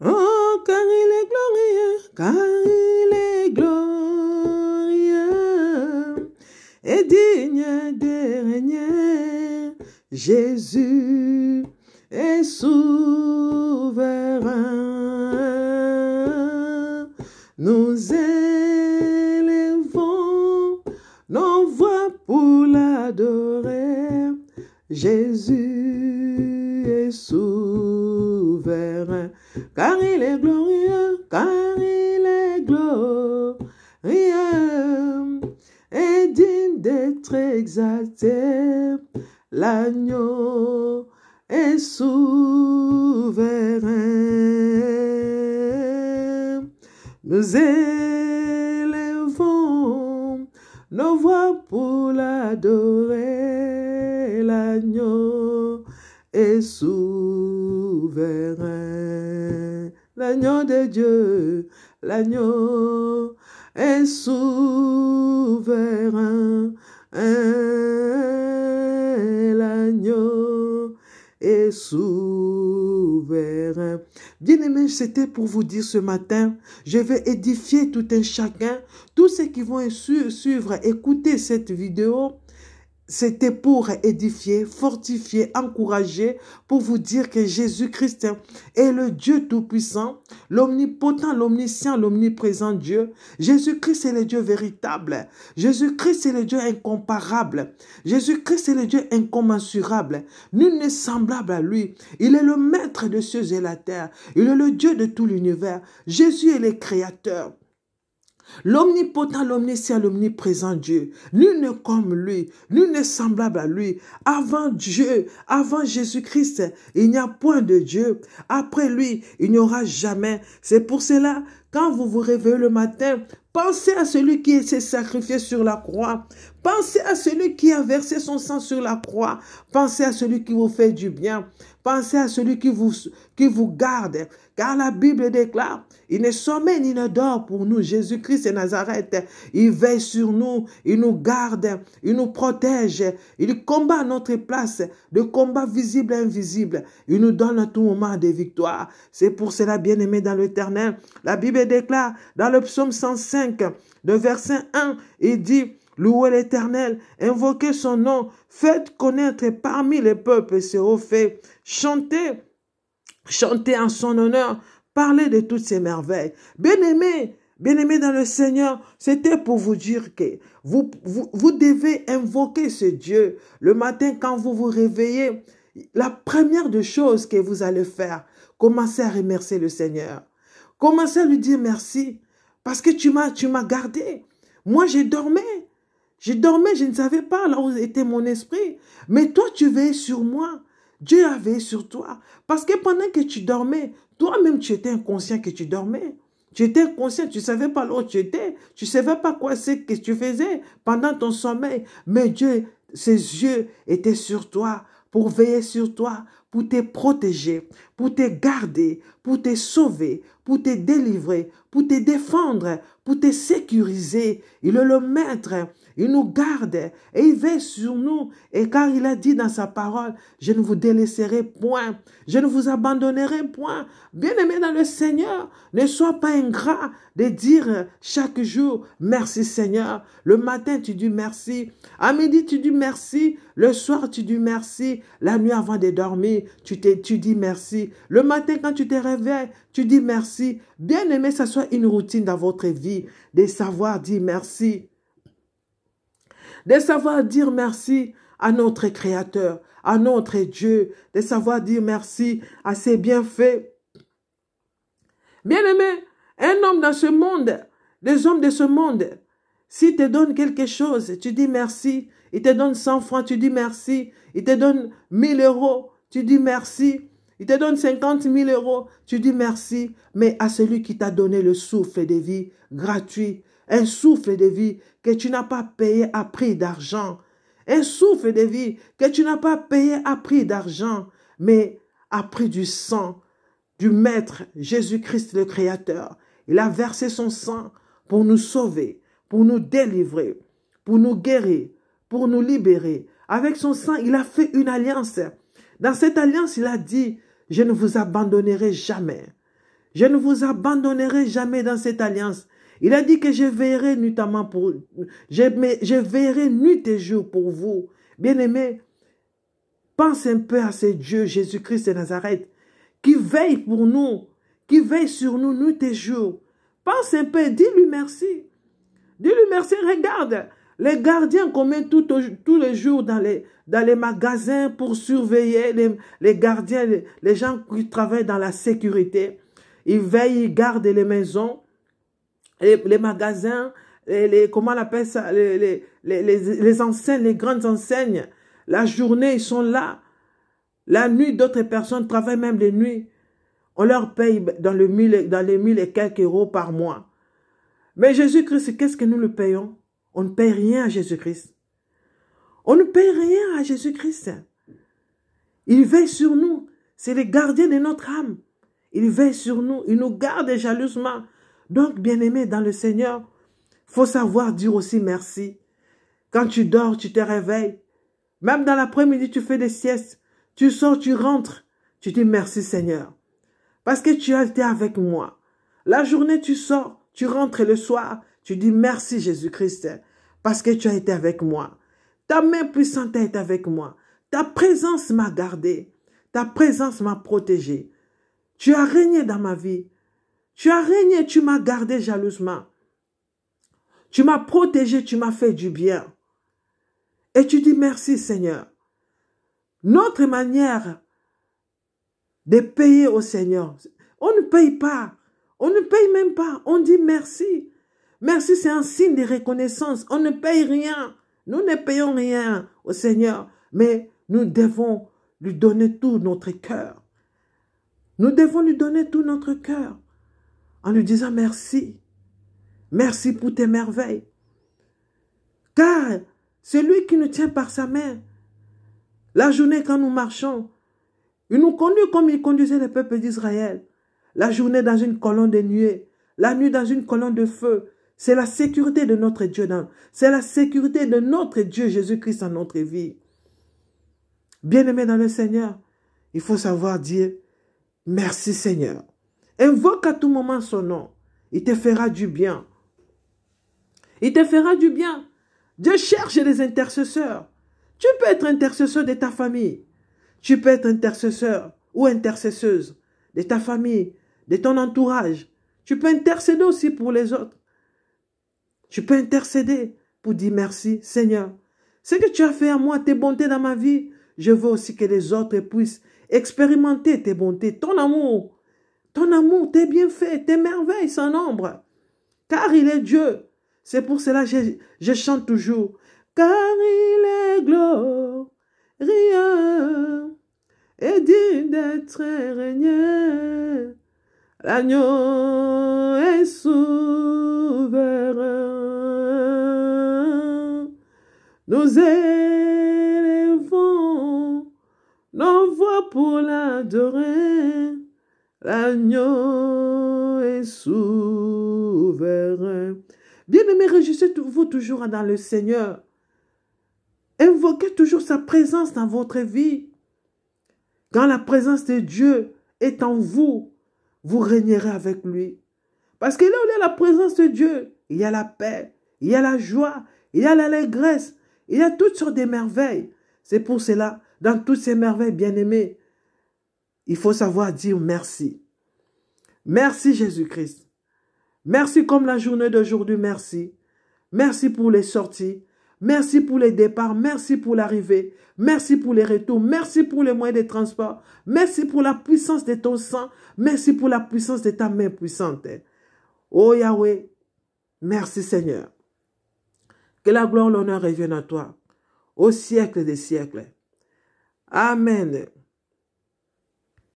Oh, car il est glorieux, car il est glorieux et digne de régner. Jésus est souverain. Nous élevons nos voix pour l'adorer. Jésus est souverain. Car il est glorieux, car il est glorieux, et digne d'être exalté. L'agneau est souverain. Nous élevons nos voix pour l'adorer. L'agneau est souverain. L'agneau de Dieu, l'agneau est souverain. L'agneau est souverain. Bien-aimés, c'était pour vous dire ce matin, je vais édifier tout un chacun, tous ceux qui vont suivre, écouter cette vidéo. C'était pour édifier, fortifier, encourager, pour vous dire que Jésus-Christ est le Dieu Tout-Puissant, l'omnipotent, l'omniscient, l'omniprésent Dieu. Jésus-Christ est le Dieu véritable. Jésus-Christ est le Dieu incomparable. Jésus-Christ est le Dieu incommensurable. Nul n'est semblable à lui. Il est le maître des cieux et la terre. Il est le Dieu de tout l'univers. Jésus est le créateur. L'omnipotent, l'omniscient, l'omniprésent Dieu. Nul n'est comme lui, nul n'est semblable à lui. Avant Dieu, avant Jésus-Christ, il n'y a point de Dieu. Après lui, il n'y aura jamais. C'est pour cela, quand vous vous réveillez le matin, pensez à celui qui s'est sacrifié sur la croix. Pensez à celui qui a versé son sang sur la croix. Pensez à celui qui vous fait du bien. Pensez à celui qui vous garde. Car la Bible déclare, il ne sommeille ni ne dort pour nous. Jésus-Christ de Nazareth, il veille sur nous, il nous garde, il nous protège, il combat à notre place, de combats visibles et invisibles. Il nous donne à tout moment des victoires. C'est pour cela, bien-aimé dans l'Éternel, la Bible déclare dans le psaume 105, de verset 1, il dit, louez l'Éternel, invoquez son nom, faites connaître parmi les peuples ses hauts faits, chantez en son honneur, parlez de toutes ses merveilles. Bien-aimés dans le Seigneur, c'était pour vous dire que vous devez invoquer ce Dieu. Le matin, quand vous vous réveillez, la première des choses que vous allez faire, commencez à remercier le Seigneur. Commencez à lui dire merci, parce que tu m'as gardé. Moi, je dormais, je ne savais pas là où était mon esprit. Mais toi, tu veillais sur moi. Dieu a veillé sur toi. Parce que pendant que tu dormais, toi-même, tu étais inconscient que tu dormais. Tu étais inconscient, tu ne savais pas là où tu étais. Tu ne savais pas quoi c'est que tu faisais pendant ton sommeil. Mais Dieu, ses yeux étaient sur toi, pour veiller sur toi, pour te protéger, pour te garder, pour te sauver, pour te délivrer, pour te défendre, pour te sécuriser. Il est le maître. Il nous garde et il veille sur nous. Et car il a dit dans sa parole, je ne vous délaisserai point, je ne vous abandonnerai point. Bien-aimé dans le Seigneur, ne sois pas ingrat de dire chaque jour, merci Seigneur. Le matin, tu dis merci. À midi, tu dis merci. Le soir, tu dis merci. La nuit avant de dormir, tu dis merci. Le matin, quand tu te réveilles, tu dis merci. Bien-aimé, ça soit une routine dans votre vie de savoir dire merci. De savoir dire merci à notre Créateur, à notre Dieu, de savoir dire merci à ses bienfaits. Bien-aimé, un homme dans ce monde, des hommes de ce monde, s'il te donne quelque chose, tu dis merci. Il te donne 100 francs, tu dis merci. Il te donne 1000 euros, tu dis merci. Il te donne 50 000 euros, tu dis merci. Mais à celui qui t'a donné le souffle de vie gratuit, un souffle de vie que tu n'as pas payé à prix d'argent. Un souffle de vie que tu n'as pas payé à prix d'argent, mais à prix du sang du Maître Jésus-Christ le Créateur. Il a versé son sang pour nous sauver, pour nous délivrer, pour nous guérir, pour nous libérer. Avec son sang, il a fait une alliance. Dans cette alliance, il a dit, je ne vous abandonnerai jamais. Je ne vous abandonnerai jamais dans cette alliance. Il a dit que je veillerai notamment pour... Je veillerai nuit et jour pour vous. Bien-aimés, pense un peu à ce Dieu, Jésus-Christ de Nazareth, qui veille pour nous, qui veille sur nous nuit et jour. Pense un peu, dis-lui merci. Dis-lui merci, regarde. Les gardiens qu'on met tous les jours dans les magasins pour surveiller les gardiens, les gens qui travaillent dans la sécurité. Ils veillent, ils gardent les maisons, les magasins, comment on appelle ça, les enseignes, les grandes enseignes. La journée, ils sont là. La nuit, d'autres personnes travaillent même les nuits. On leur paye dans les 1000 et quelques euros par mois. Mais Jésus-Christ, qu'est-ce que nous le payons? On ne paye rien à Jésus-Christ. On ne paye rien à Jésus-Christ. Il veille sur nous. C'est le gardien de notre âme. Il veille sur nous. Il nous garde jalousement. Donc, bien-aimés dans le Seigneur, il faut savoir dire aussi merci. Quand tu dors, tu te réveilles. Même dans l'après-midi, tu fais des siestes. Tu sors, tu rentres. Tu dis merci Seigneur. Parce que tu as été avec moi. La journée, tu sors, tu rentres le soir. Tu dis merci Jésus-Christ. Parce que tu as été avec moi. Ta main puissante a été avec moi. Ta présence m'a gardé. Ta présence m'a protégé. Tu as régné dans ma vie. Tu as régné, tu m'as gardé jalousement. Tu m'as protégé, tu m'as fait du bien. Et tu dis merci Seigneur. Notre manière de payer au Seigneur, on ne paye pas. On ne paye même pas. On dit merci. Merci, c'est un signe de reconnaissance. On ne paye rien. Nous ne payons rien au Seigneur. Mais nous devons lui donner tout notre cœur. Nous devons lui donner tout notre cœur. En lui disant merci. Merci pour tes merveilles. Car c'est lui qui nous tient par sa main. La journée quand nous marchons, il nous conduit comme il conduisait le peuple d'Israël. La journée dans une colonne de nuée, la nuit dans une colonne de feu. C'est la sécurité de notre Dieu. C'est la sécurité de notre Dieu Jésus-Christ dans notre vie. Bien-aimé dans le Seigneur, il faut savoir dire merci Seigneur. Invoque à tout moment son nom. Il te fera du bien. Il te fera du bien. Dieu cherche des intercesseurs. Tu peux être intercesseur de ta famille. Tu peux être intercesseur ou intercesseuse de ta famille, de ton entourage. Tu peux intercéder aussi pour les autres. Tu peux intercéder pour dire merci, Seigneur. Ce que tu as fait à moi, tes bontés dans ma vie, je veux aussi que les autres puissent expérimenter tes bontés, ton amour, tes bienfaits, tes merveilles sans nombre. Car il est Dieu. C'est pour cela que je chante toujours. Car il est glorieux et digne d'être régné. L'agneau est souverain. Nous élevons nos voix pour l'adorer. L'agneau est souverain. Bien-aimés, réjouissez-vous toujours dans le Seigneur. Invoquez toujours sa présence dans votre vie. Quand la présence de Dieu est en vous, vous régnerez avec lui. Parce que là où il y a la présence de Dieu, il y a la paix, il y a la joie, il y a l'allégresse, il y a toutes sortes de merveilles. C'est pour cela, dans toutes ces merveilles, bien-aimés, il faut savoir dire merci. Merci Jésus-Christ. Merci comme la journée d'aujourd'hui, merci. Merci pour les sorties. Merci pour les départs, merci pour l'arrivée, merci pour les retours, merci pour les moyens de transport, merci pour la puissance de ton sang, merci pour la puissance de ta main puissante. Oh Yahweh, merci Seigneur. Que la gloire, l'honneur revienne à toi, au siècle des siècles. Amen.